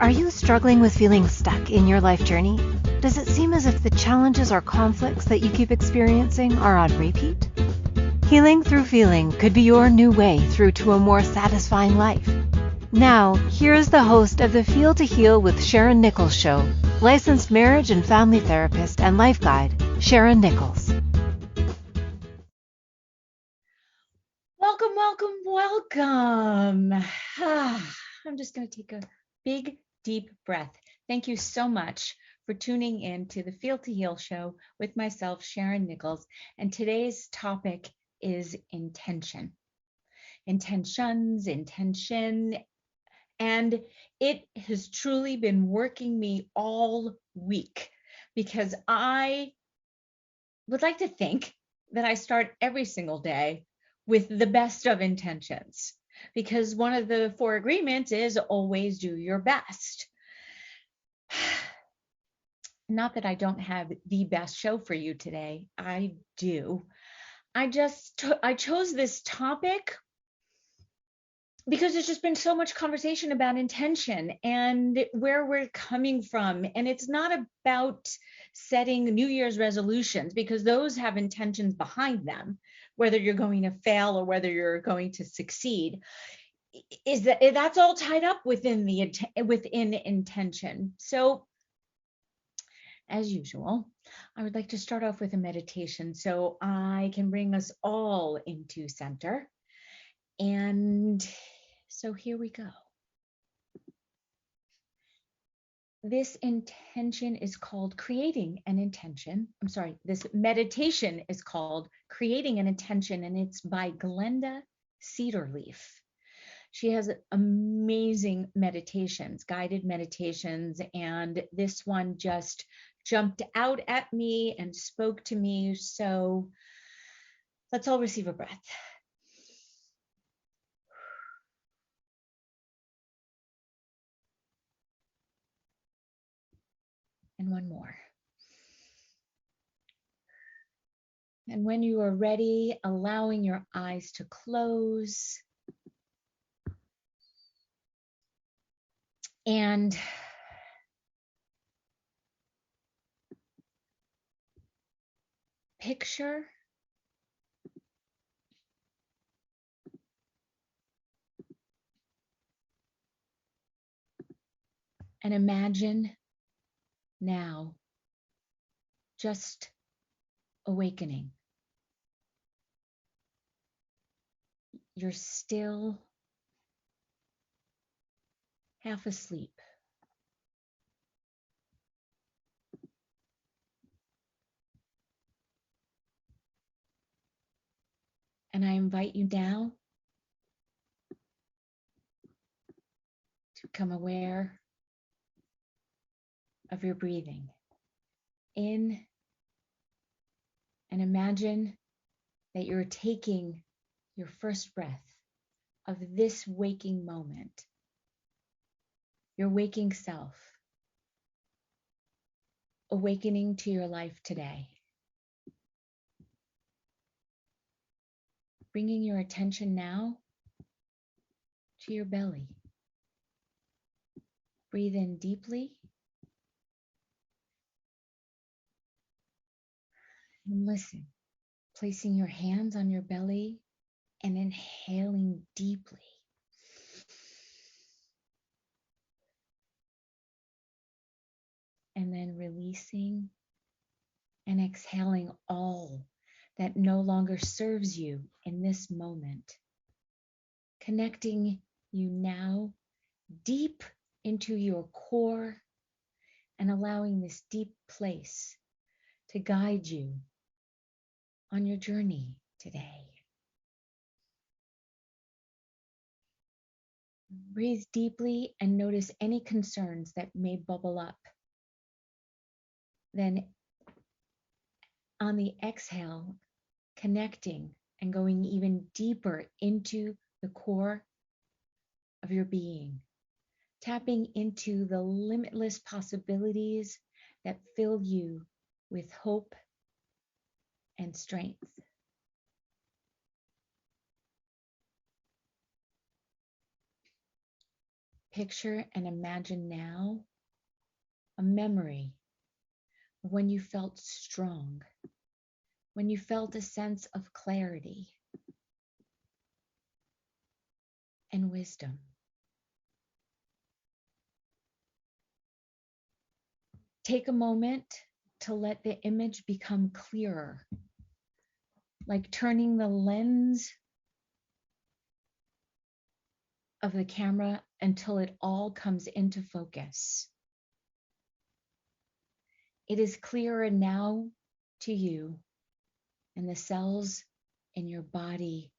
Are you struggling with feeling stuck in your life journey? Does it seem as if the challenges or conflicts that you keep experiencing are on repeat? Healing through feeling could be your new way through to a more satisfying life. Now, here is the host of the Feel to Heal with Sharyn Nichols show, licensed marriage and family therapist and life guide, Sharyn Nichols. Welcome, welcome, welcome. I'm just going to take a big, deep breath. Thank you so much for tuning in to the Feel to Heal show with myself, Sharyn Nichols. And today's topic is intention. Intentions, intention. And it has truly been working me all week because I would like to think that I start every single day with the best of intentions, because one of the 4 agreements is always do your best. Not that I don't have the best show for you today. I do. I chose this topic because there's just been so much conversation about intention and where we're coming from. And it's not about setting New Year's resolutions, because those have intentions behind them, whether you're going to fail or whether you're going to succeed. Is that's all tied up within intention. So, as usual, I would like to start off with a meditation so I can bring us all into center. And so here we go. This intention is called creating an intention. I'm sorry, this meditation is called Creating an Intention, and it's by Glenda Cedarleaf. She has amazing meditations, guided meditations, and this one just jumped out at me and spoke to me. So let's all receive a breath. And one more. And when you are ready, allowing your eyes to close. And picture and imagine now just awakening. You're still half asleep. And I invite you now to become aware of your breathing. In, and imagine that you're taking your first breath of this waking moment, your waking self, awakening to your life today. Bringing your attention now to your belly. Breathe in deeply. And listen, placing your hands on your belly and inhaling deeply. And then releasing and exhaling all that no longer serves you in this moment. Connecting you now deep into your core and allowing this deep place to guide you on your journey today. Breathe deeply and notice any concerns that may bubble up. Then on the exhale, connecting and going even deeper into the core of your being, tapping into the limitless possibilities that fill you with hope and strength. Picture and imagine now a memory of when you felt strong, when you felt a sense of clarity and wisdom. Take a moment to let the image become clearer, like turning the lens of the camera until it all comes into focus. It is clearer now to you, and the cells in your body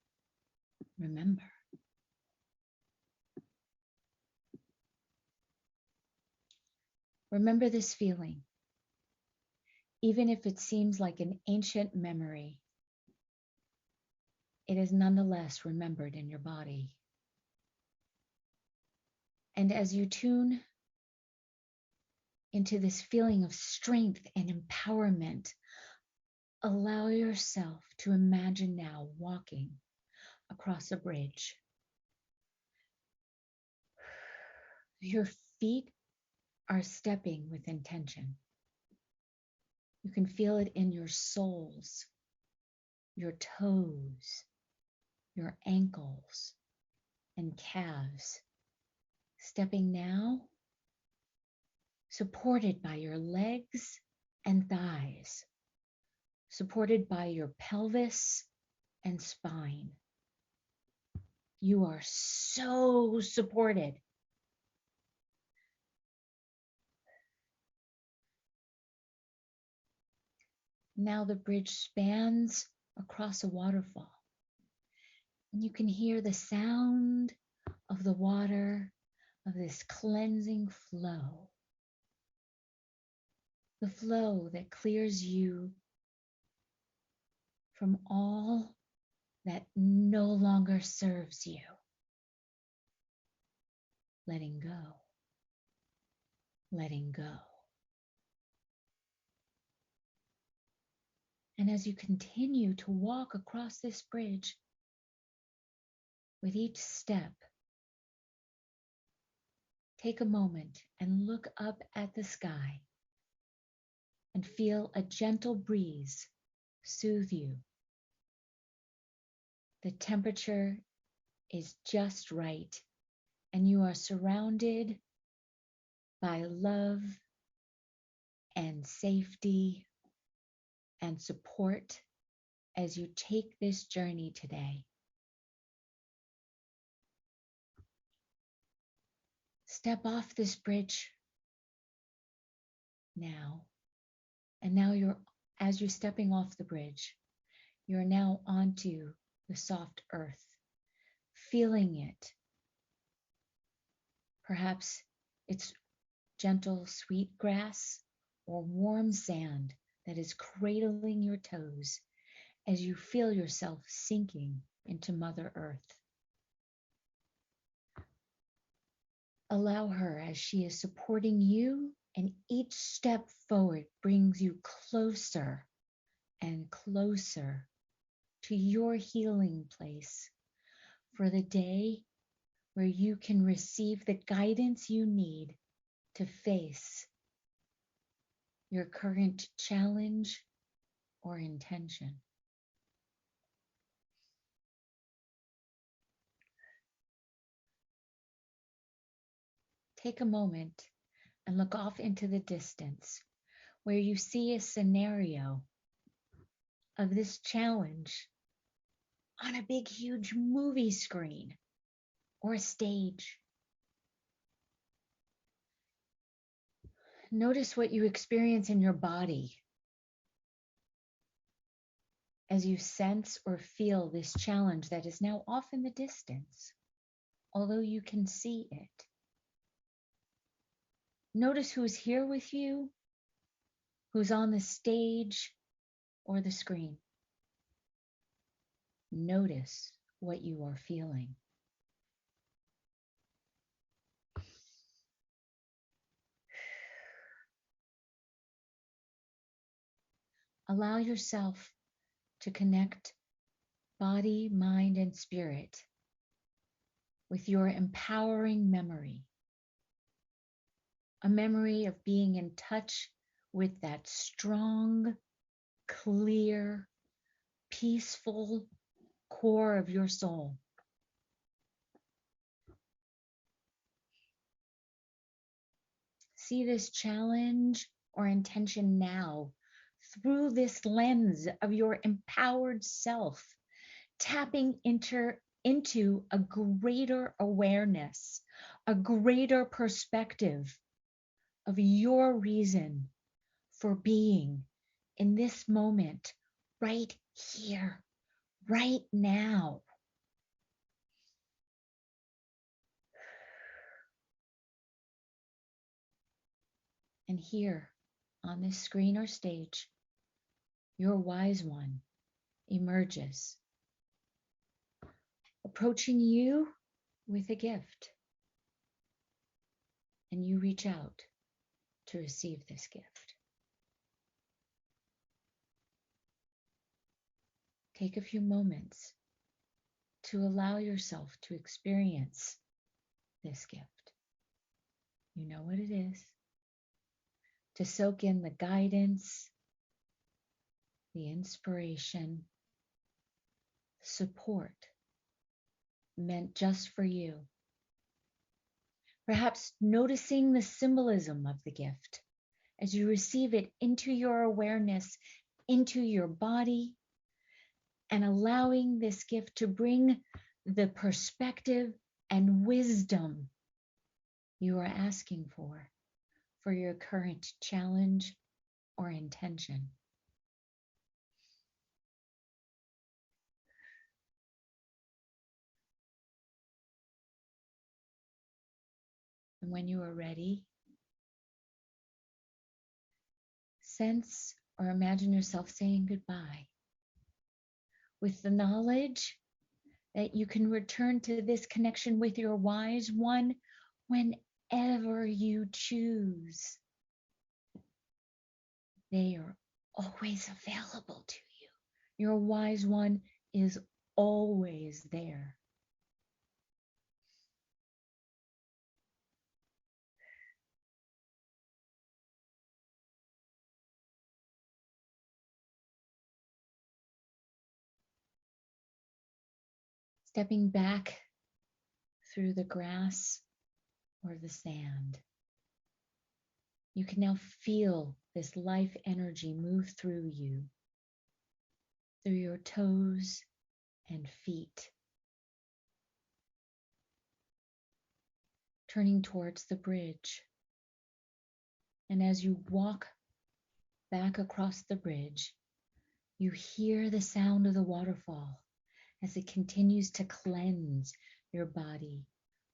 remember. Remember this feeling, even if it seems like an ancient memory. It is nonetheless remembered in your body. And as you tune into this feeling of strength and empowerment, allow yourself to imagine now walking across a bridge. Your feet are stepping with intention. You can feel it in your soles, your toes, your ankles, and calves. Stepping now, supported by your legs and thighs, supported by your pelvis and spine. You are so supported. Now the bridge spans across a waterfall, and you can hear the sound of the water, of this cleansing flow. The flow that clears you from all that no longer serves you. Letting go, letting go. And as you continue to walk across this bridge, with each step, take a moment and look up at the sky and feel a gentle breeze soothe you. The temperature is just right, and you are surrounded by love and safety and support as you take this journey today. Step off this bridge now. And now as you're stepping off the bridge, you're now onto the soft earth, feeling it. Perhaps it's gentle, sweet grass or warm sand that is cradling your toes as you feel yourself sinking into Mother Earth. Allow her as she is supporting you, and each step forward brings you closer and closer to your healing place for the day where you can receive the guidance you need to face your current challenge or intention. Take a moment and look off into the distance where you see a scenario of this challenge on a big, huge movie screen or a stage. Notice what you experience in your body as you sense or feel this challenge that is now off in the distance, although you can see it. Notice who's here with you, who's on the stage or the screen. Notice what you are feeling. Allow yourself to connect body, mind, and spirit with your empowering memory a memory of being in touch with that strong, clear, peaceful core of your soul. See this challenge or intention now through this lens of your empowered self, tapping into a greater awareness, a greater perspective of your reason for being in this moment, right here, right now. And here on this screen or stage, your wise one emerges, approaching you with a gift. And you reach out to receive this gift. Take a few moments to allow yourself to experience this gift. You know what it is. To soak in the guidance, the inspiration, support meant just for you. Perhaps noticing the symbolism of the gift as you receive it into your awareness, into your body, and allowing this gift to bring the perspective and wisdom you are asking for your current challenge or intention. And when you are ready, sense or imagine yourself saying goodbye with the knowledge that you can return to this connection with your wise one whenever you choose. They are always available to you. Your wise one is always there. Stepping back through the grass or the sand, you can now feel this life energy move through you, through your toes and feet, turning towards the bridge. And as you walk back across the bridge, you hear the sound of the waterfall as it continues to cleanse your body,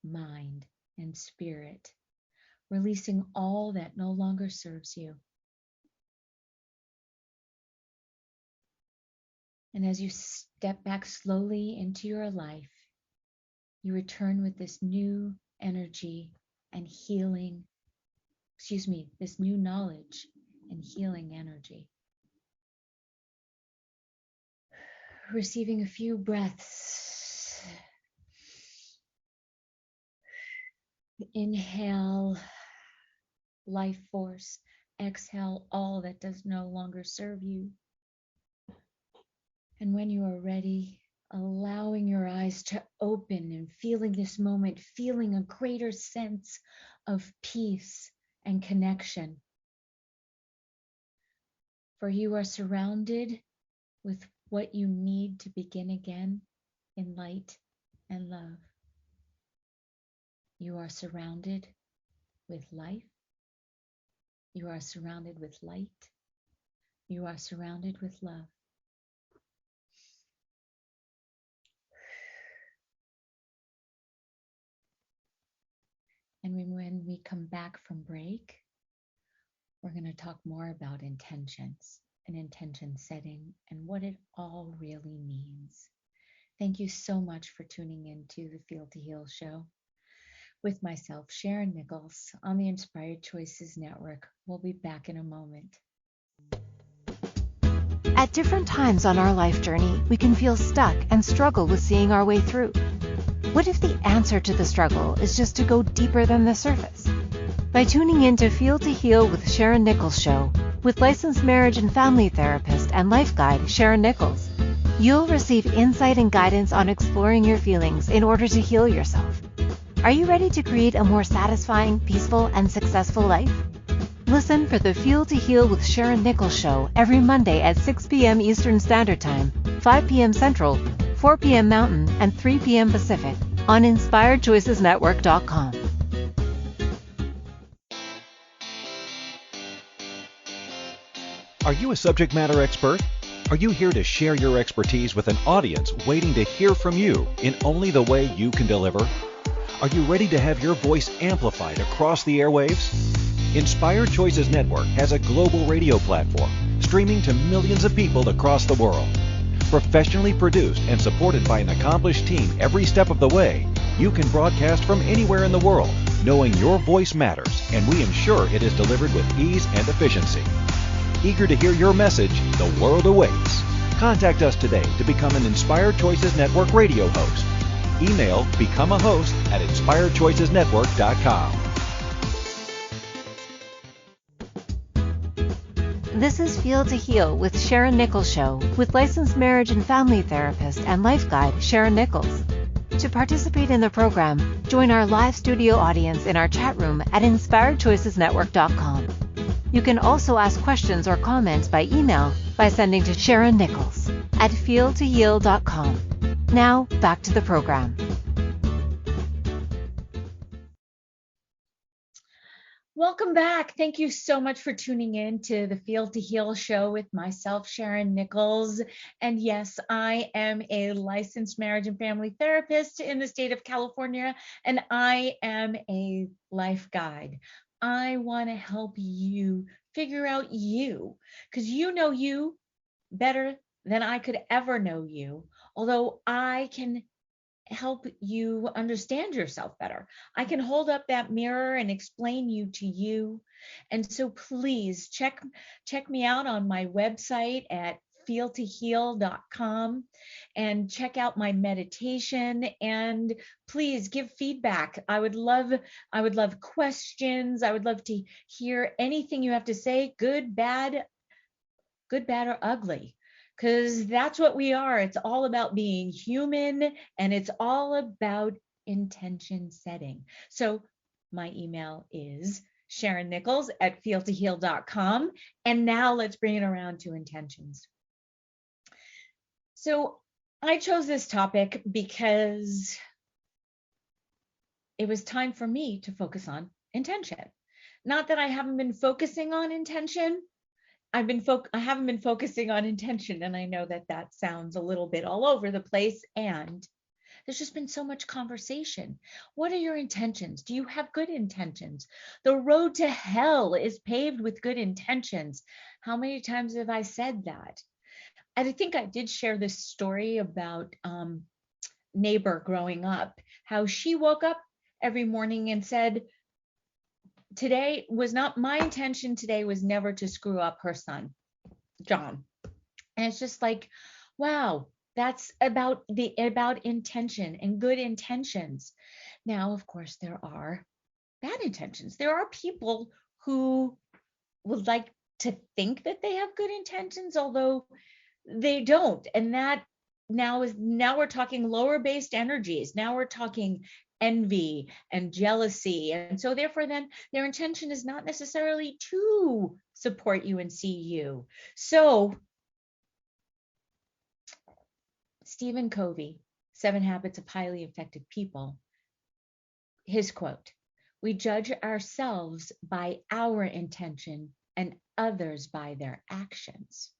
mind, and spirit, releasing all that no longer serves you. And as you step back slowly into your life, you return with this new energy and healing, this new knowledge and healing energy. Receiving a few breaths. Inhale, life force. Exhale, all that does no longer serve you. And when you are ready, allowing your eyes to open and feeling this moment, feeling a greater sense of peace and connection. For you are surrounded with what you need to begin again in light and love. You are surrounded with life. You are surrounded with light. You are surrounded with love. And when we come back from break, we're going to talk more about intentions and intention setting and what it all really means. Thank you so much for tuning in to the Feel to Heal show with myself, Sharyn Nichols, on the Inspired Choices Network. We'll be back in a moment. At different times on our life journey, we can feel stuck and struggle with seeing our way through. What if the answer to the struggle is just to go deeper than the surface? By tuning in to Feel to Heal with Sharyn Nichols show, with licensed marriage and family therapist and life guide Sharyn Nichols, you'll receive insight and guidance on exploring your feelings in order to heal yourself. Are you ready to create a more satisfying, peaceful, and successful life? Listen for the Feel to Heal with Sharyn Nichols show every Monday at 6 p.m. Eastern Standard Time, 5 p.m. Central, 4 p.m. Mountain, and 3 p.m. Pacific on InspiredChoicesNetwork.com. Are you a subject matter expert? Are you here to share your expertise with an audience waiting to hear from you in only the way you can deliver? Are you ready to have your voice amplified across the airwaves? Inspired Choices Network has a global radio platform streaming to millions of people across the world. Professionally produced and supported by an accomplished team every step of the way, you can broadcast from anywhere in the world, knowing your voice matters, and we ensure it is delivered with ease and efficiency. Eager to hear your message, the world awaits. Contact us today to become an Inspired Choices Network radio host. Email become a host at inspiredchoicesnetwork.com. This is Feel to Heal with Sharyn Nichols show, with licensed marriage and family therapist and life guide Sharyn Nichols. To participate in the program, join our live studio audience in our chat room at inspiredchoicesnetwork.com. You can also ask questions or comments by email by sending to Sharyn Nichols at feeltoheal.com. Now, back to the program. Welcome back. Thank you so much for tuning in to the Feel to Heal show with myself, Sharyn Nichols. And yes, I am a licensed marriage and family therapist in the state of California, and I am a life guide. I want to help you figure out you, because you know you better than I could ever know you, although I can help you understand yourself better. I can hold up that mirror and explain you to you. And so please check me out on my website at feeltoheal.com and check out my meditation, and please give feedback. I would love questions. I would love to hear anything you have to say, good, bad or ugly, because that's what we are. It's all about being human, and it's all about intention setting. So my email is Sharyn Nichols at feeltoheal.com. And now let's bring it around to intentions. So I chose this topic because it was time for me to focus on intention. Not that I haven't been focusing on intention. I haven't been focusing on intention, and I know that sounds a little bit all over the place, and there's just been so much conversation. What are your intentions? Do you have good intentions? The road to hell is paved with good intentions. How many times have I said that? I think I did share this story about neighbor growing up, how she woke up every morning and said, today was not my intention. Today was never to screw up her son, John. And it's just like, wow, that's about intention and good intentions. Now, of course, there are bad intentions. There are people who would like to think that they have good intentions, although they don't. And that now we're talking lower based energies. Now we're talking envy and jealousy. And so therefore then their intention is not necessarily to support you and see you. So Stephen Covey, 7 Habits of Highly Effective People, his quote, "We judge ourselves by our intention and others by their actions."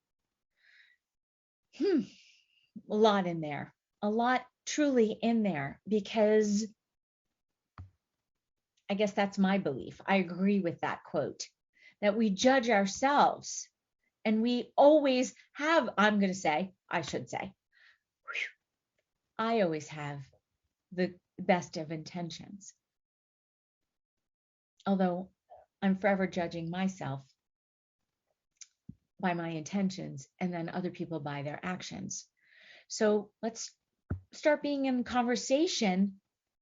A lot in there, a lot truly in there, because I guess that's my belief. I agree with that quote, that we judge ourselves, and we always have, I always have the best of intentions. Although I'm forever judging myself by my intentions and then other people by their actions. So let's start being in conversation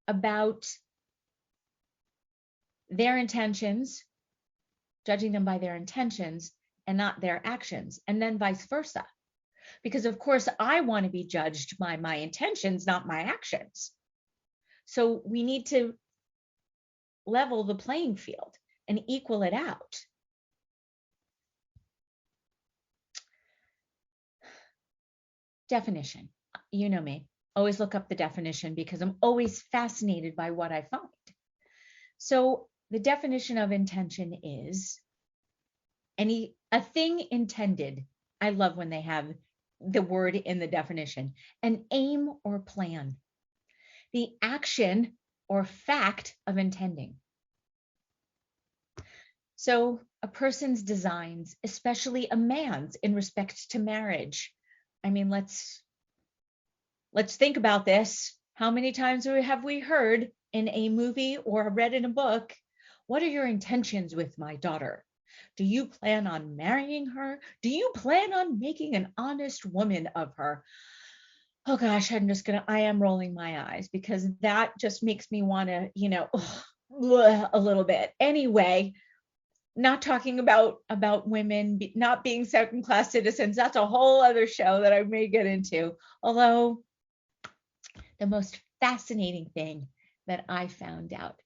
about their intentions, judging them by their intentions and not their actions, and then vice versa. Because of course I want to be judged by my intentions, not my actions. So we need to level the playing field and equal it out. Definition. You know me. Always look up the definition because I'm always fascinated by what I find. So the definition of intention is a thing intended. I love when they have the word in the definition. An aim or plan. The action or fact of intending. So a person's designs, especially a man's in respect to marriage. I mean, let's think about this. How many times have we heard in a movie or read in a book, what are your intentions with my daughter? Do you plan on marrying her? Do you plan on making an honest woman of her? Oh gosh, I am rolling my eyes because that just makes me want to, a little bit. Anyway, not talking about women not being second-class citizens. That's a whole other show that I may get into. Although the most fascinating thing that I found out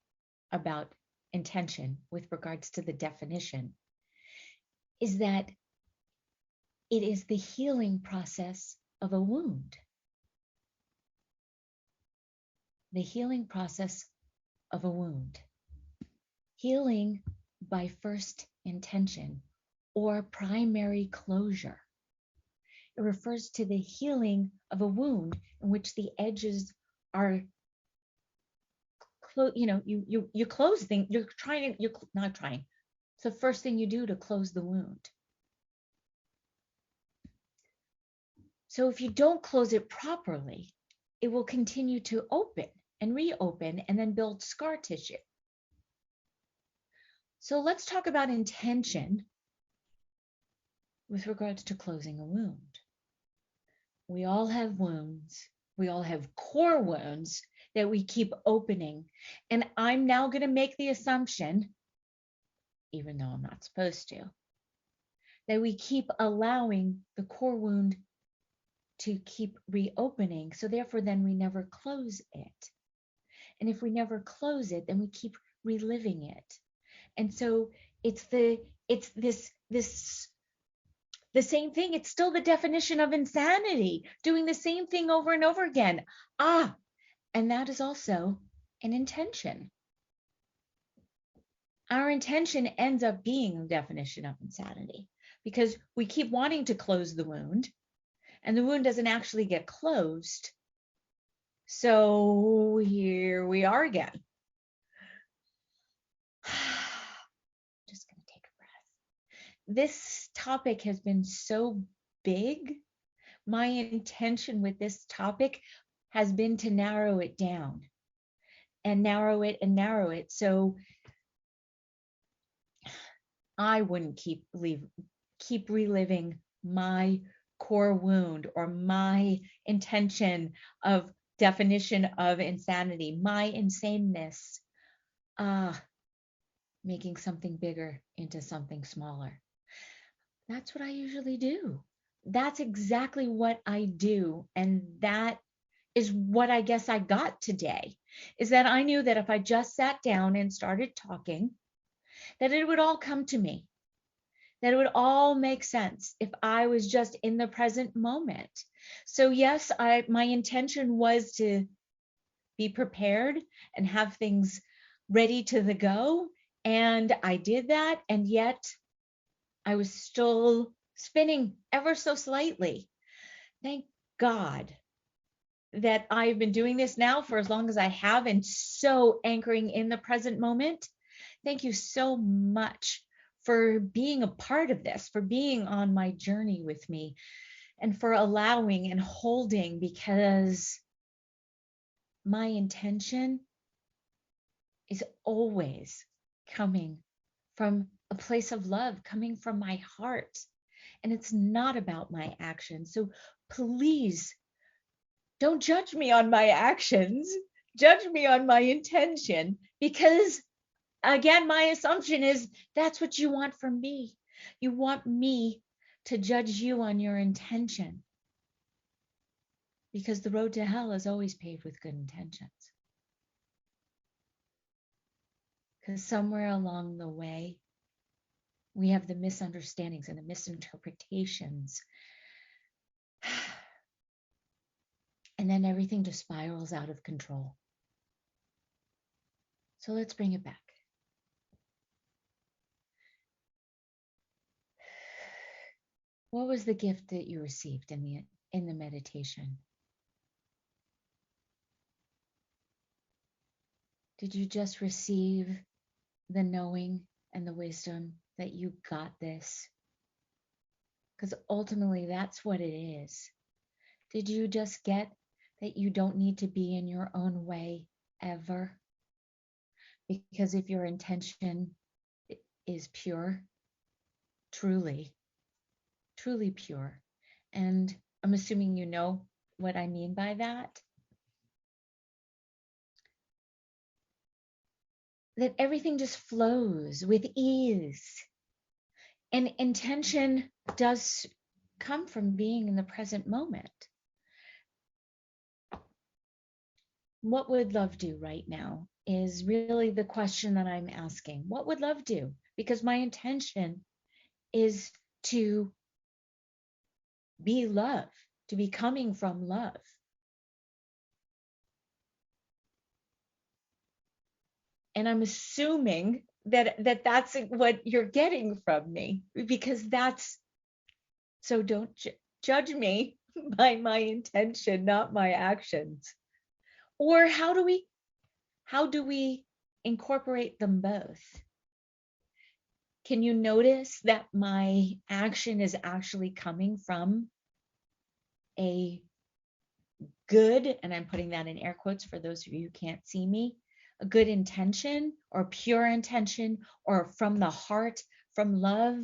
about intention with regards to the definition is that it is the healing process of a wound. The healing process of a wound. Healing by first intention or primary closure. It refers to the healing of a wound in which the edges are you close things. You're not trying. It's the first thing you do to close the wound. So if you don't close it properly, it will continue to open and reopen and then build scar tissue. So let's talk about intention with regards to closing a wound. We all have wounds. We all have core wounds that we keep opening. And I'm now going to make the assumption, even though I'm not supposed to, that we keep allowing the core wound to keep reopening. So therefore, then we never close it. And if we never close it, then we keep reliving it. And so it's the same thing. It's still the definition of insanity, doing the same thing over and over again. And that is also an intention. Our intention ends up being the definition of insanity because we keep wanting to close the wound and the wound doesn't actually get closed. So here we are again. Just going to take a breath. This topic has been so big. My intention with this topic has been to narrow it down and narrow it. So I wouldn't keep reliving my core wound or my intention of definition of insanity, my insaneness, making something bigger into something smaller. That's what I usually do. That's exactly what I do. And that is what I guess I got today, is that I knew that if I just sat down and started talking, that it would all come to me, that it would all make sense if I was just in the present moment. So yes, my intention was to be prepared and have things ready to the go. And I did that. And yet I was still spinning ever so slightly. Thank God that I've been doing this now for as long as I have and so anchoring in the present moment. Thank you so much for being a part of this, for being on my journey with me, and for allowing and holding, because my intention is always coming from a place of love, coming from my heart. And it's not about my actions. So please don't judge me on my actions. Judge me on my intention, because again, my assumption is that's what you want from me. You want me to judge you on your intention, because the road to hell is always paved with good intentions. Because somewhere along the way, we have the misunderstandings and the misinterpretations. And then everything just spirals out of control. So let's bring it back. What was the gift that you received in the meditation? Did you just receive the knowing and the wisdom that you got this? Because ultimately that's what it is. Did you just get that you don't need to be in your own way ever? Because if your intention is pure, truly pure, and I'm assuming you know what I mean by that, that everything just flows with ease. And intention does come from being in the present moment. What would love do right now is really the question that I'm asking. What would love do? Because my intention is to be love, to be coming from love. And I'm assuming that that's what you're getting from me, because that's, so don't judge me by my intention, not my actions. Or how do we incorporate them both? Can you notice that my action is actually coming from a good, and I'm putting that in air quotes for those of you who can't see me, a good intention or pure intention, or from the heart, from love?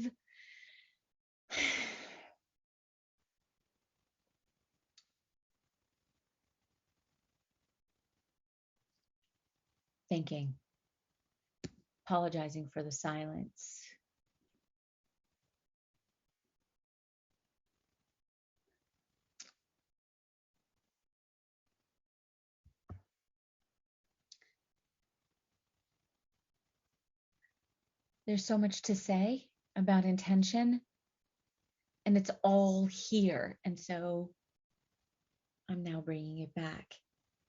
Thinking, apologizing for the silence. There's so much to say about intention, and it's all here. And so I'm now bringing it back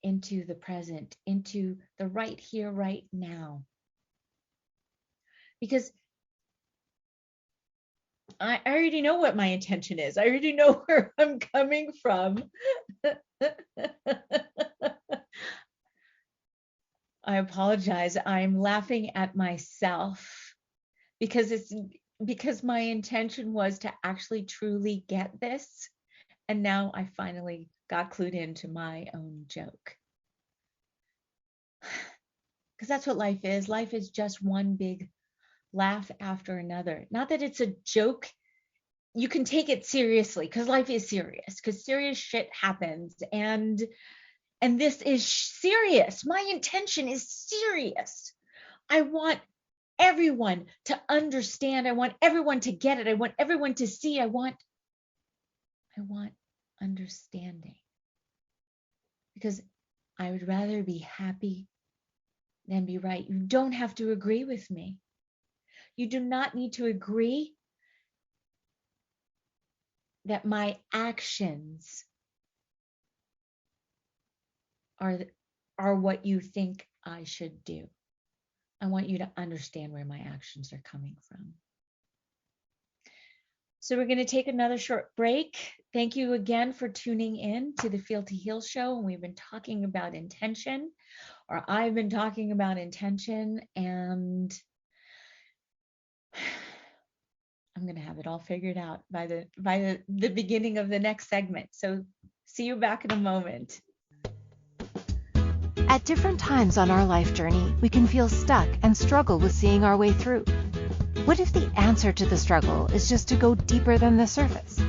into the present, into the right here, right now. Because I already know what my intention is. I already know where I'm coming from. I apologize. I'm laughing at myself because my intention was to actually truly get this. And now I finally got clued into my own joke. Because that's what life is. Life is just one big laugh after another. Not that it's a joke. You can take it seriously, because life is serious, because serious shit happens. And this is serious. My intention is serious. I want everyone to understand. I want everyone to get it. I want everyone to see. I want understanding. Because I would rather be happy than be right. You don't have to agree with me. You do not need to agree that my actions are what you think I should do. I want you to understand where my actions are coming from. So we're going to take another short break. Thank you again for tuning in to the Feel to Heal show. And we've been talking about intention, or I've been talking about intention, and I'm going to have it all figured out by the beginning of the next segment. So see you back in a moment. At different times on our life journey, we can feel stuck and struggle with seeing our way through. What if the answer to the struggle is just to go deeper than the surface?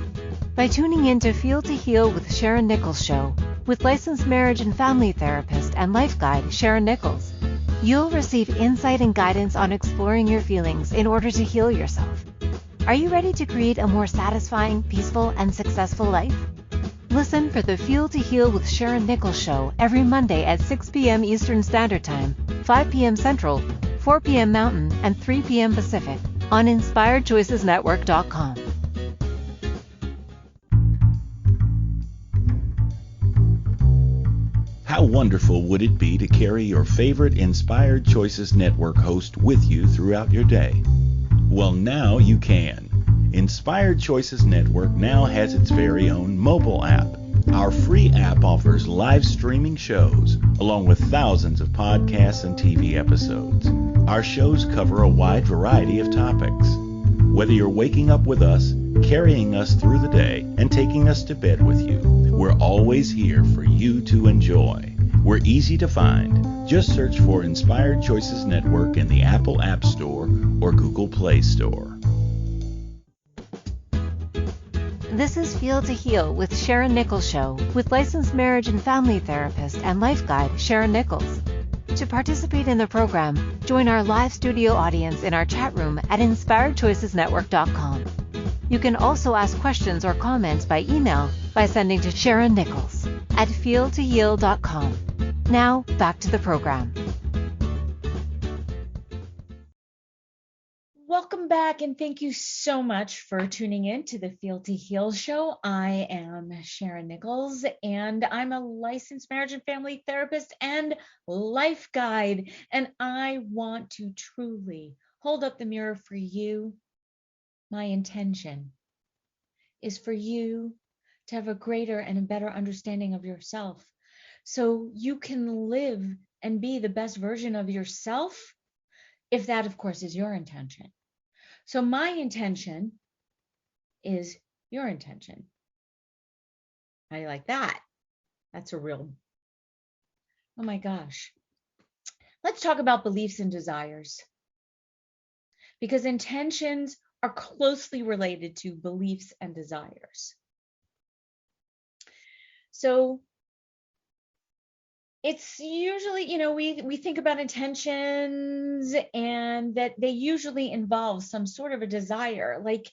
By tuning in to Feel to Heal with Sharyn Nichols show, with licensed marriage and family therapist and life guide Sharyn Nichols, You'll receive insight and guidance on exploring your feelings in order to heal yourself. Are you ready to create a more satisfying, peaceful, and successful life? Listen for the Feel to Heal with Sharyn Nichols show every Monday at 6 p.m. Eastern Standard Time, 5 p.m. Central, 4 p.m. Mountain, and 3 p.m. Pacific on InspiredChoicesNetwork.com. How wonderful would it be to carry your favorite Inspired Choices Network host with you throughout your day? Well, now you can. Inspired Choices Network now has its very own mobile app. Our free app offers live streaming shows, along with thousands of podcasts and TV episodes. Our shows cover a wide variety of topics. Whether you're waking up with us, carrying us through the day, and taking us to bed with you, we're always here for you to enjoy. We're easy to find. Just search for Inspired Choices Network in the Apple App Store or Google Play Store. This is Feel to Heal with Sharyn Nichols Show with licensed marriage and family therapist and life guide Sharyn Nichols. To participate in the program, join our live studio audience in our chat room at InspiredChoicesNetwork.com. You can also ask questions or comments by email by sending to Sharyn Nichols at feeltoheal.com. Now, back to the program. Welcome back, and thank you so much for tuning in to the Feel to Heal show. I am Sharyn Nichols, and I'm a licensed marriage and family therapist and life guide, and I want to truly hold up the mirror for you. My intention is for you to have a greater and a better understanding of yourself, so you can live and be the best version of yourself, if that, of course, is your intention. So my intention is your intention. How do you like that? That's a real, oh my gosh. Let's talk about beliefs and desires, because intentions are closely related to beliefs and desires. So it's usually, we think about intentions and that they usually involve some sort of a desire, like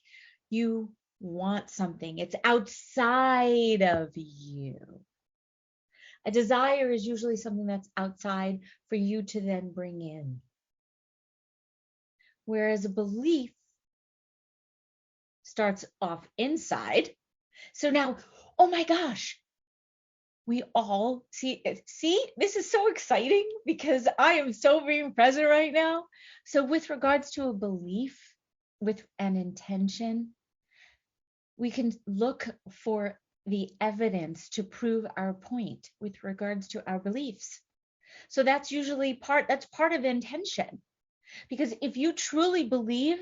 you want something, it's outside of you. A desire is usually something that's outside for you to then bring in. Whereas a belief starts off inside. So now, oh my gosh, we all see, this is so exciting because I am so being present right now. So with regards to a belief, with an intention, we can look for the evidence to prove our point with regards to our beliefs. So that's usually part of intention. Because if you truly believe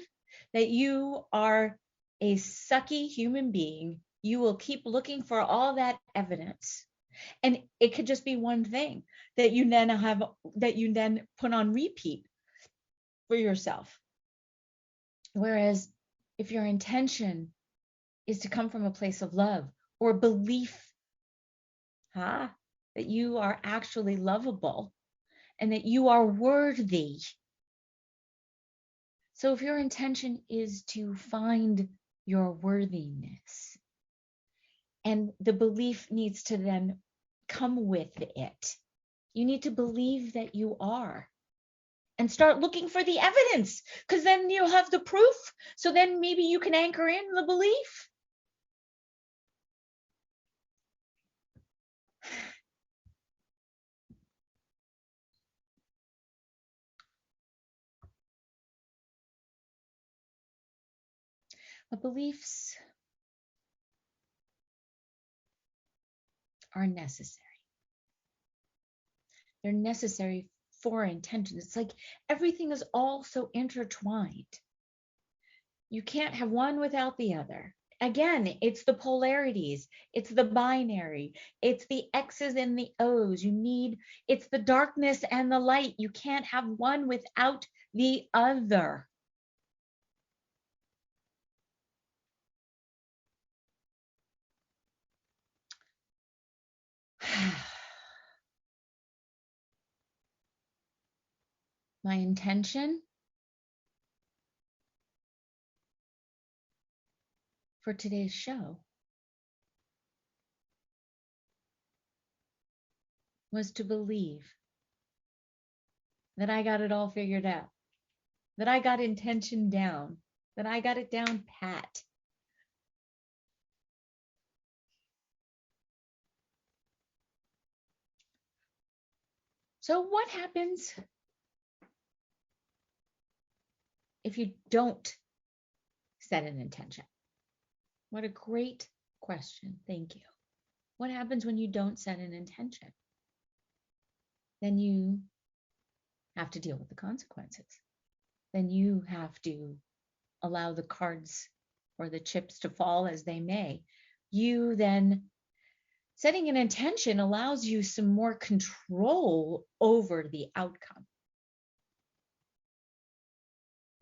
that you are a sucky human being, you will keep looking for all that evidence. And it could just be one thing that you then put on repeat for yourself. Whereas if your intention is to come from a place of love or belief, that you are actually lovable and that you are worthy. So if your intention is to find your worthiness, and the belief needs to then come with it. You need to believe that you are and start looking for the evidence, because then you'll have the proof. So then maybe you can anchor in the belief. The beliefs are necessary. They're necessary for intention. It's like everything is all so intertwined. You can't have one without the other. Again, it's the polarities, it's the binary, it's the X's and the O's. It's the darkness and the light. You can't have one without the other. My intention for today's show was to believe that I got it all figured out, that I got intention down, that I got it down pat. So what happens if you don't set an intention? What a great question. Thank you. What happens when you don't set an intention? Then you have to deal with the consequences. Then you have to allow the cards or the chips to fall as they may. You then, setting an intention allows you some more control over the outcome.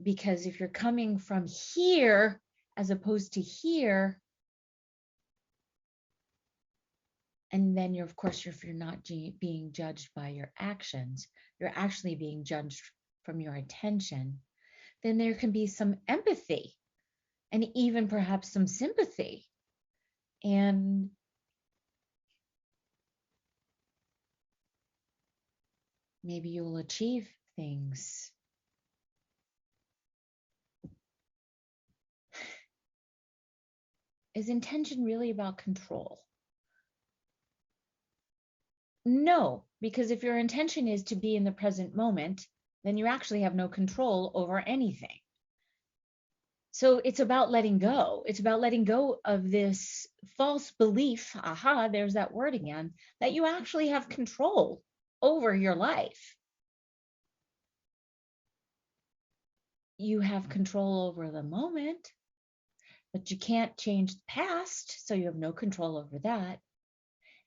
Because if you're coming from here as opposed to here, and then you're, of course, if you're not being judged by your actions, you're actually being judged from your attention, then there can be some empathy and even perhaps some sympathy. And maybe you'll achieve things. Is intention really about control? No, because if your intention is to be in the present moment, then you actually have no control over anything. So it's about letting go. It's about letting go of this false belief, there's that word again, that you actually have control over your life. You have control over the moment, but you can't change the past, so you have no control over that.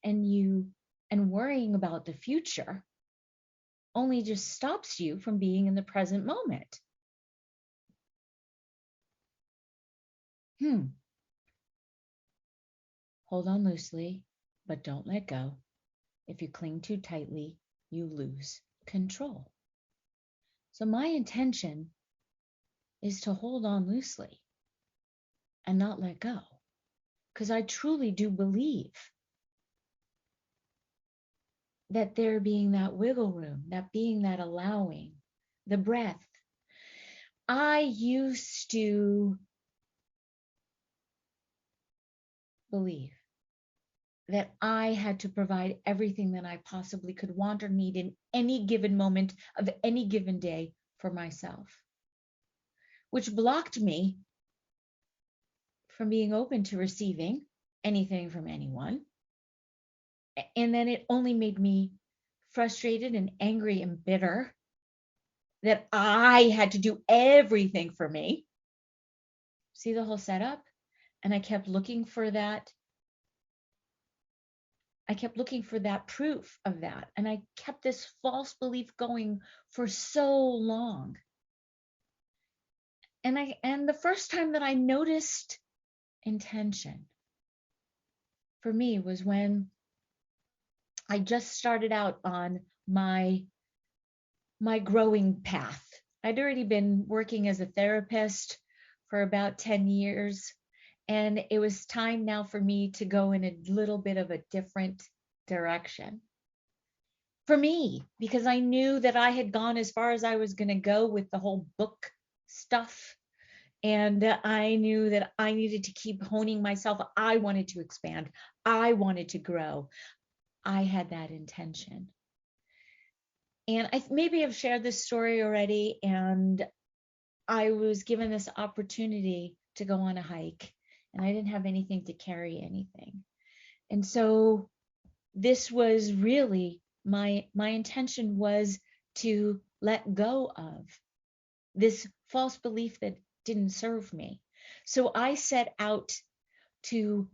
And worrying about the future only just stops you from being in the present moment. Hold on loosely, but don't let go. If you cling too tightly, you lose control. So my intention is to hold on loosely and not let go, because I truly do believe that there being that wiggle room, that being that allowing, the breath. I used to believe that I had to provide everything that I possibly could want or need in any given moment of any given day for myself, which blocked me from being open to receiving anything from anyone. And then it only made me frustrated and angry and bitter that I had to do everything for me. See the whole setup? And I kept looking for that. I kept looking for that proof of that. And I kept this false belief going for so long. And the first time that I noticed intention for me was when I just started out on my growing path. I'd already been working as a therapist for about 10 years, and it was time now for me to go in a little bit of a different direction. For me, because I knew that I had gone as far as I was going to go with the whole book stuff. And I knew that I needed to keep honing myself. I wanted to expand. I wanted to grow. I had that intention. And I maybe have shared this story already, and I was given this opportunity to go on a hike, and I didn't have anything to carry anything. And so this was really my intention was to let go of this false belief that didn't serve me. So I set out to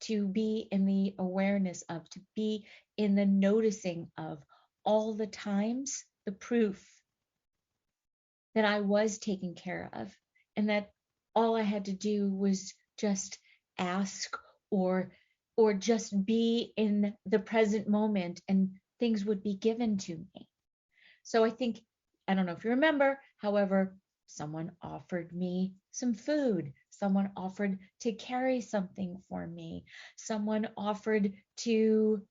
to be in the awareness of, to be in the noticing of all the times, the proof that I was taken care of, and that all I had to do was just ask or or just be in the present moment and things would be given to me. So I think, I don't know if you remember, however, someone offered me some food. Someone offered to carry something for me. Someone offered to,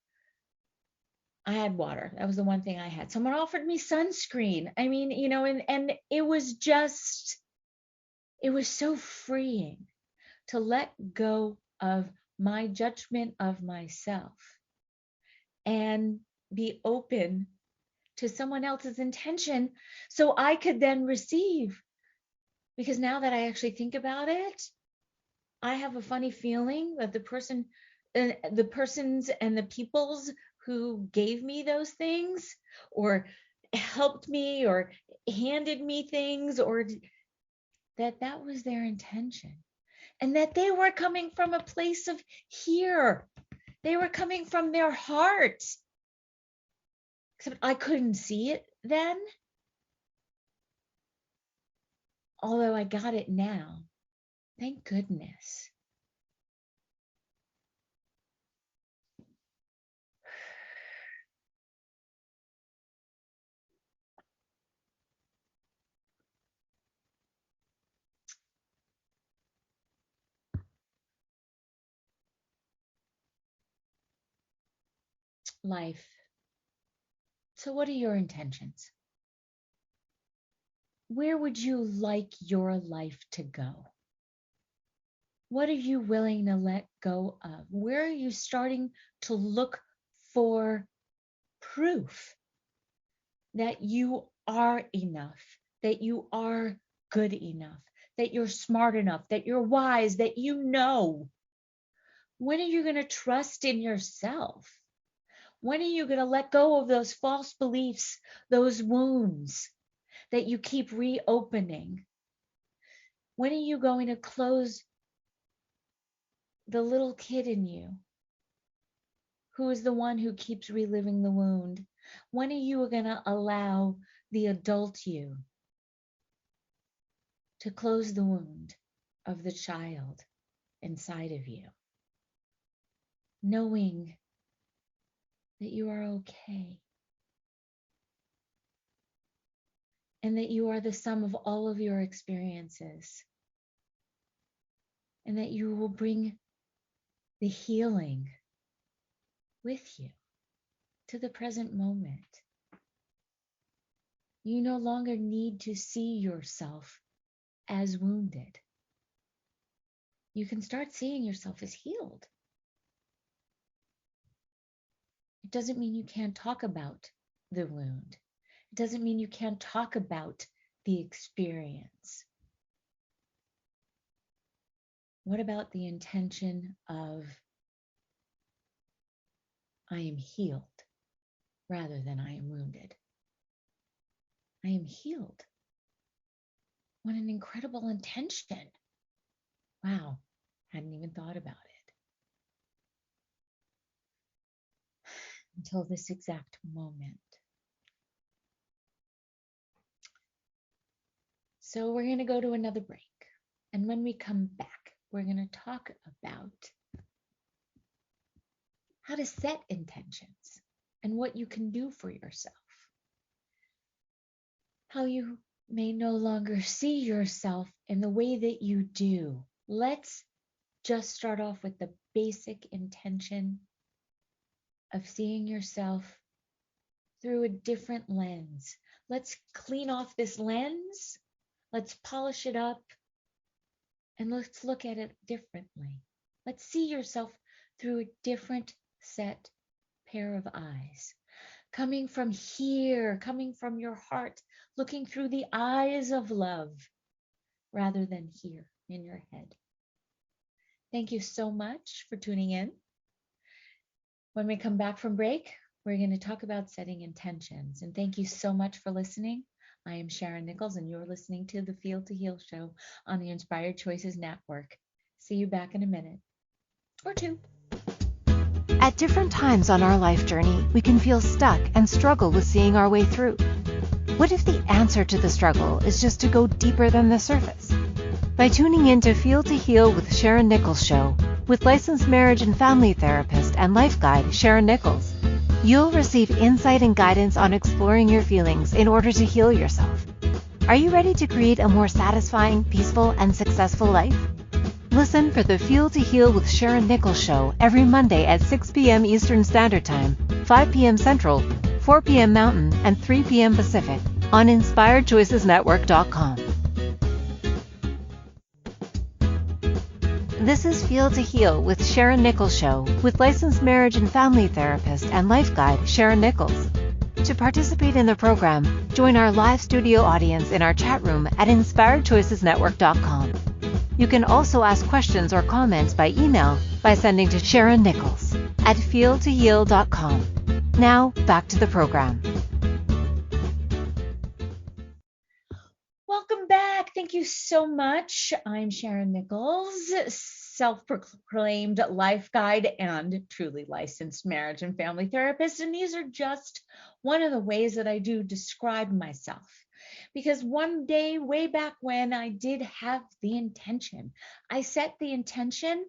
I had water. That was the one thing I had. Someone offered me sunscreen. I mean, and it was so freeing to let go of my judgment of myself and be open to someone else's intention so I could then receive. Because now that I actually think about it, I have a funny feeling that the persons and the peoples who gave me those things or helped me or handed me things, or that was their intention, and that they were coming from a place of here. They were coming from their heart. Except I couldn't see it then. Although I got it now. Thank goodness. Life. So what are your intentions? Where would you like your life to go? What are you willing to let go of? Where are you starting to look for proof that you are enough, that you are good enough, that you're smart enough, that you're wise, that you know? When are you going to trust in yourself? When are you going to let go of those false beliefs, those wounds that you keep reopening? When are you going to close the little kid in you, who is the one who keeps reliving the wound? When are you going to allow the adult you to close the wound of the child inside of you, knowing that you are okay and that you are the sum of all of your experiences, and that you will bring the healing with you to the present moment? You no longer need to see yourself as wounded. You can start seeing yourself as healed. It doesn't mean you can't talk about the wound. It doesn't mean you can't talk about the experience. What about the intention of, I am healed, rather than I am wounded? I am healed. What an incredible intention. Wow, hadn't even thought about it until this exact moment. So we're going to go to another break. And when we come back, we're going to talk about how to set intentions and what you can do for yourself. How you may no longer see yourself in the way that you do. Let's just start off with the basic intention of seeing yourself through a different lens. Let's clean off this lens. Let's polish it up. And let's look at it differently. Let's see yourself through a different set pair of eyes. Coming from here, coming from your heart, looking through the eyes of love rather than here in your head. Thank you so much for tuning in. When we come back from break, we're going to talk about setting intentions. And thank you so much for listening. I am Sharyn Nichols, and you're listening to the Feel to Heal show on the Inspired Choices Network. See you back in a minute or two. At different times on our life journey, we can feel stuck and struggle with seeing our way through. What if the answer to the struggle is just to go deeper than the surface? By tuning in to Feel to Heal with Sharyn Nichols show, with licensed marriage and family therapist and life guide Sharyn Nichols. You'll receive insight and guidance on exploring your feelings in order to heal yourself. Are you ready to create a more satisfying, peaceful, and successful life? Listen for the Feel to Heal with Sharyn Nichols show every Monday at 6 p.m. Eastern Standard Time, 5 p.m. Central, 4 p.m. Mountain, and 3 p.m. Pacific on InspiredChoicesNetwork.com. This is Feel to Heal with Sharyn Nichols show with licensed marriage and family therapist and life guide Sharyn Nichols. To participate in the program, join our live studio audience in our chat room at InspiredChoicesNetwork.com. You can also ask questions or comments by email by sending to Sharyn Nichols at feeltoheal.com. Now, back to the program. Welcome back. Thank you so much. I'm Sharyn Nichols, self-proclaimed life guide and truly licensed marriage and family therapist. And these are just one of the ways that I do describe myself. Because one day, way back when, I did have the intention. I set the intention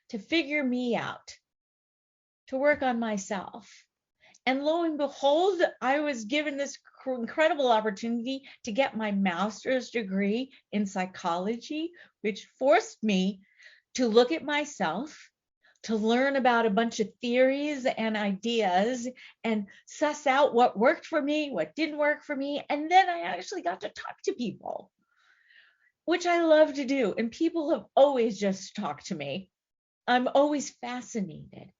to figure me out, to work on myself. And lo and behold, I was given this incredible opportunity to get my master's degree in psychology, which forced me to look at myself, to learn about a bunch of theories and ideas and suss out what worked for me, what didn't work for me. And then I actually got to talk to people, which I love to do. And people have always just talked to me. I'm always fascinated,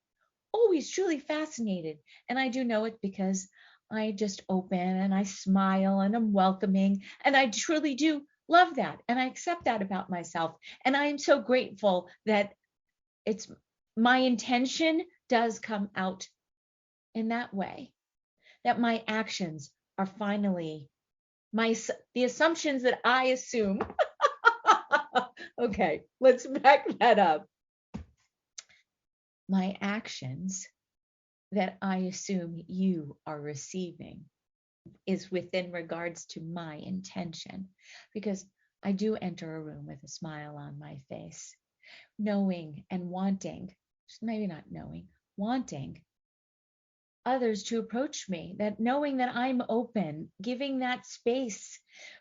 always truly fascinated. And I do know it because I just open and I smile and I'm welcoming. And I truly do love that. And I accept that about myself. And I am so grateful that my intention does come out in that way, that my actions are finally the assumptions that I assume. Okay, let's back that up. My actions that I assume you are receiving is within regards to my intention, because I do enter a room with a smile on my face, knowing and wanting, maybe not knowing, wanting others to approach me, that knowing that I'm open, giving that space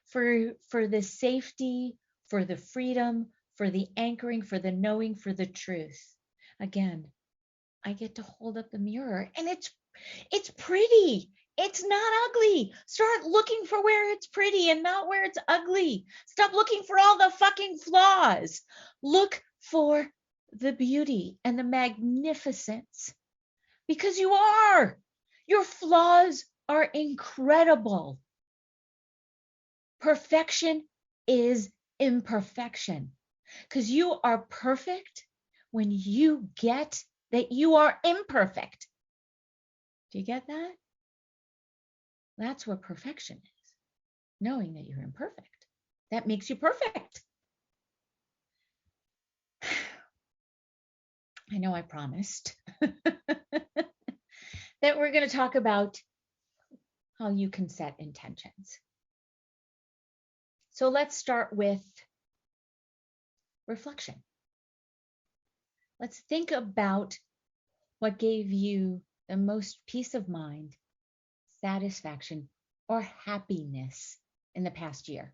for the safety, for the freedom, for the anchoring, for the knowing, for the truth. Again, I get to hold up the mirror and it's pretty. It's not ugly. Start looking for where it's pretty and not where it's ugly. Stop looking for all the fucking flaws. Look for the beauty and the magnificence, because you are. Your flaws are incredible. Perfection is imperfection, because you are perfect when you get that you are imperfect. Do you get that? That's what perfection is. Knowing that you're imperfect. That makes you perfect. I know I promised that we're going to talk about how you can set intentions. So let's start with reflection. Let's think about what gave you the most peace of mind, satisfaction, or happiness in the past year,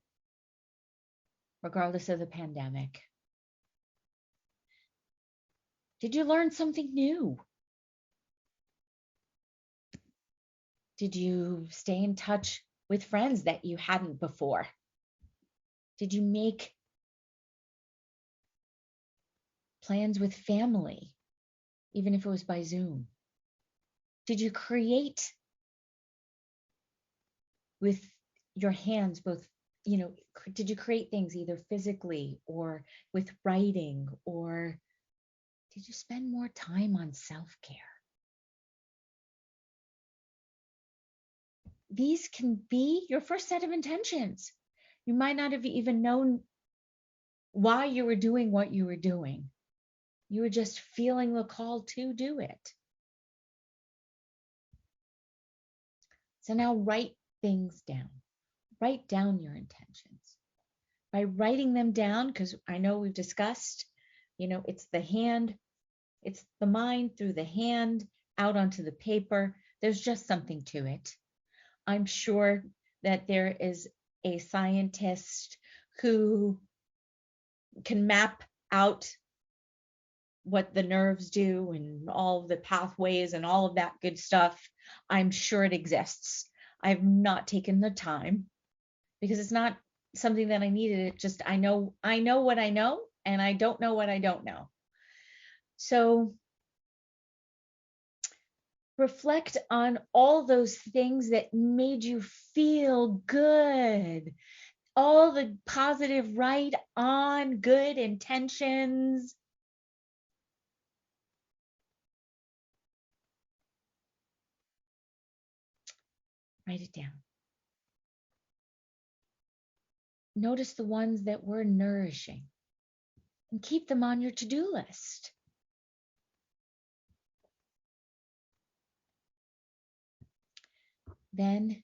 regardless of the pandemic. Did you learn something new? Did you stay in touch with friends that you hadn't before? Did you make plans with family, even if it was by Zoom? Did you create with your hands, did you create things either physically or with writing, or did you spend more time on self-care? These can be your first set of intentions. You might not have even known why you were doing what you were doing. You were just feeling the call to do it. So now write things down. Write down your intentions. By writing them down, because I know we've discussed It's the hand, it's the mind through the hand out onto the paper. There's just something to it. I'm sure that there is a scientist who can map out what the nerves do and all of the pathways and all of that good stuff. I'm sure it exists. I've not taken the time because it's not something that I needed. It just, I know what I know, and I don't know what I don't know. So reflect on all those things that made you feel good, all the positive, right on, good intentions. Write it down. Notice the ones that were nourishing and keep them on your to-do list. Then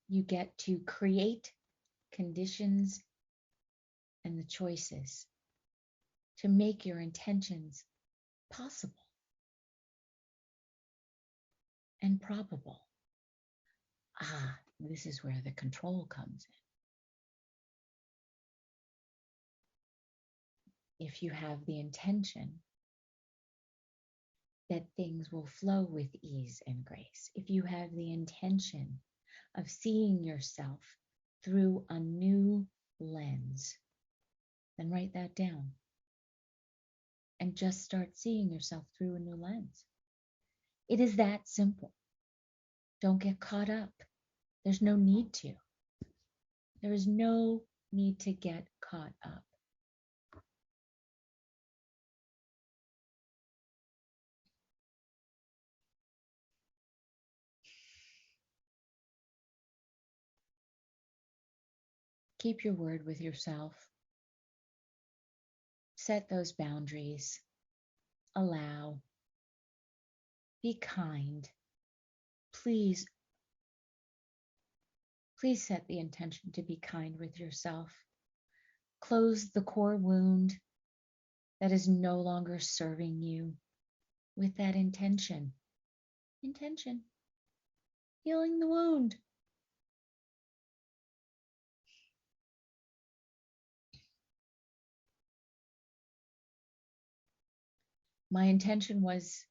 you get to create conditions and the choices to make your intentions possible and probable. This is where the control comes in. If you have the intention that things will flow with ease and grace, if you have the intention of seeing yourself through a new lens, then write that down and just start seeing yourself through a new lens. It is that simple. Don't get caught up. There's no need to. There is no need to get caught up. Keep your word with yourself. Set those boundaries. Allow. Be kind. Please set the intention to be kind with yourself. Close the core wound that is no longer serving you with that intention. Healing the wound. My intention was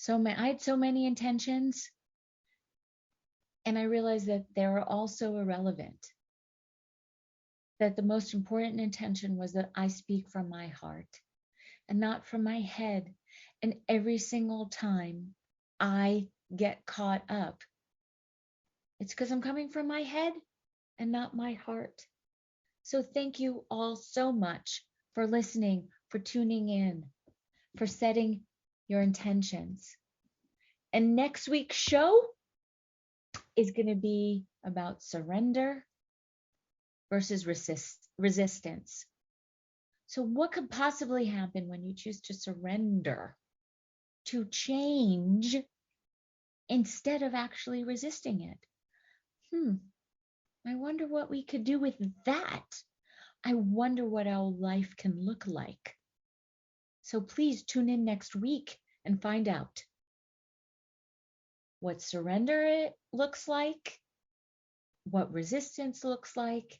I had so many intentions, and I realized that they were also irrelevant. That the most important intention was that I speak from my heart and not from my head. And every single time I get caught up, it's because I'm coming from my head and not my heart. So thank you all so much for listening, for tuning in, for setting your intentions. And next week's show is going to be about surrender versus resistance. So what could possibly happen when you choose to surrender, to change, instead of actually resisting it? I wonder what we could do with that. I wonder what our life can look like. So please tune in next week and find out what surrender looks like, what resistance looks like,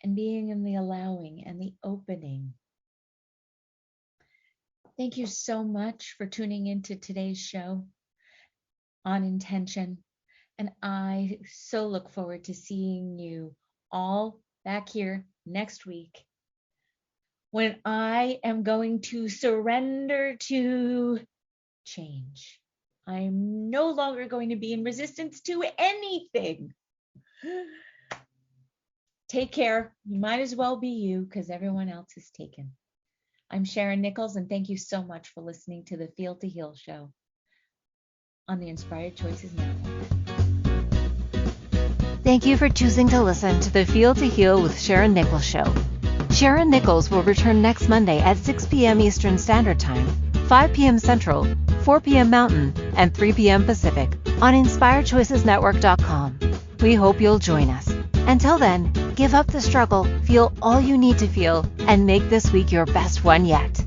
and being in the allowing and the opening. Thank you so much for tuning into today's show on intention. And I so look forward to seeing you all back here next week when I am going to surrender to change. I'm no longer going to be in resistance to anything. Take care. You might as well be you because everyone else is taken. I'm Sharyn Nichols, and thank you so much for listening to the Feel to Heal show on the Inspired Choices Network. Thank you for choosing to listen to the Feel to Heal with Sharyn Nichols show. Sharyn Nichols will return next Monday at 6 p.m. Eastern Standard Time, 5 p.m. Central, 4 p.m. Mountain, and 3 p.m. Pacific on InspiredChoicesNetwork.com. We hope you'll join us. Until then, Give up the struggle, feel all you need to feel, and make this week your best one yet.